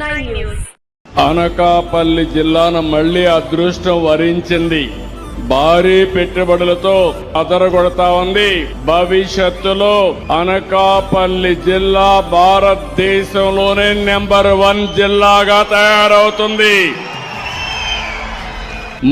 9 News. Anakapalli జిల్లాను మళ్లీ అదృష్టం వరించింది. భారీ పెట్టుబడులతో అదరగొడతా ఉంది. భవిష్యత్తులో అనకాపల్లి జిల్లా భారతదేశంలోనే నెంబర్ 1 జిల్లాగా తయారవుతుంది.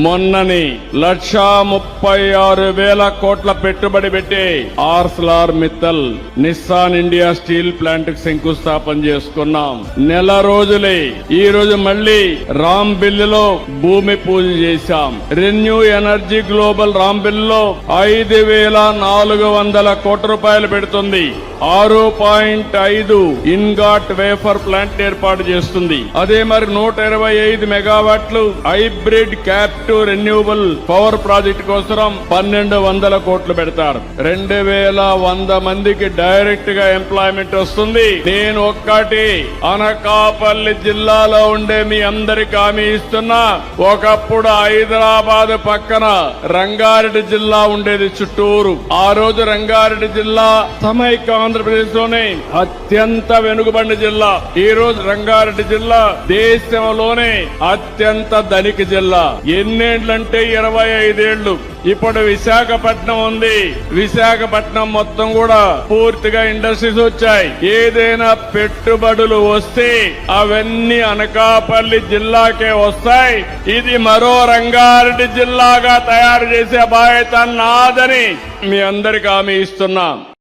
మొన్నని 1,36,000 కోట్ల పెట్టుబడి పెట్టి Arcelor Mittal Nissan India steel plant కు శంకుస్థాపన చేసుకున్నాం. నెల రోజులే ఈ రోజు మళ్లీ రాంబిల్లులో భూమి పూజ చేశాం. రెన్యూ ఎనర్జీ గ్లోబల్ రాంబిల్లులో 5,400 కోట్ల రూపాయలు పెడుతుంది. 6.5 ఇన్గాట్ వేఫర్ ప్లాంట్ ఏర్పాటు చేస్తుంది. అదే మరి 125 మెగావాట్లు hybrid captive renewable power project కోసం 1,200 కోట్లు పెడతారు. 2,100 మందికి డైరెక్ట్ గా ఎంప్లాయ్మెంట్ వస్తుంది. నేను ఒక్కటి అనకాపల్లి జిల్లాలో ఉండే మీ అందరికి హామీ ఇస్తున్నా. ఒకప్పుడు హైదరాబాద్ పక్కన రంగారెడ్డి జిల్లా ఉండేది చుట్టూరు. ఆ రోజు రంగారెడ్డి జిల్లా సమైక్య ఆంధ్రప్రదేశ్ లోనే అత్యంత వెనుకబడిన జిల్లా. ఈ రోజు రంగారెడ్డి జిల్లా దేశంలోనే అత్యంత ధనిక జిల్లా. ఎన్నేళ్లంటే 25 ఏళ్లు. ఇప్పుడు విశాఖపట్నం ఉంది. విశాఖపట్నం మొత్తం కూడా పూర్తిగా ఇండస్ట్రీస్ వచ్చాయి. ఏదైనా పెట్టుబడులు వస్తే అవన్నీ అనకాపల్లి జిల్లాకే వస్తాయి. ఇది మరో రంగారెడ్డి జిల్లాగా తయారు చేసే బాధ్యత నాదని మీ అందరికి హామీ ఇస్తున్నాం.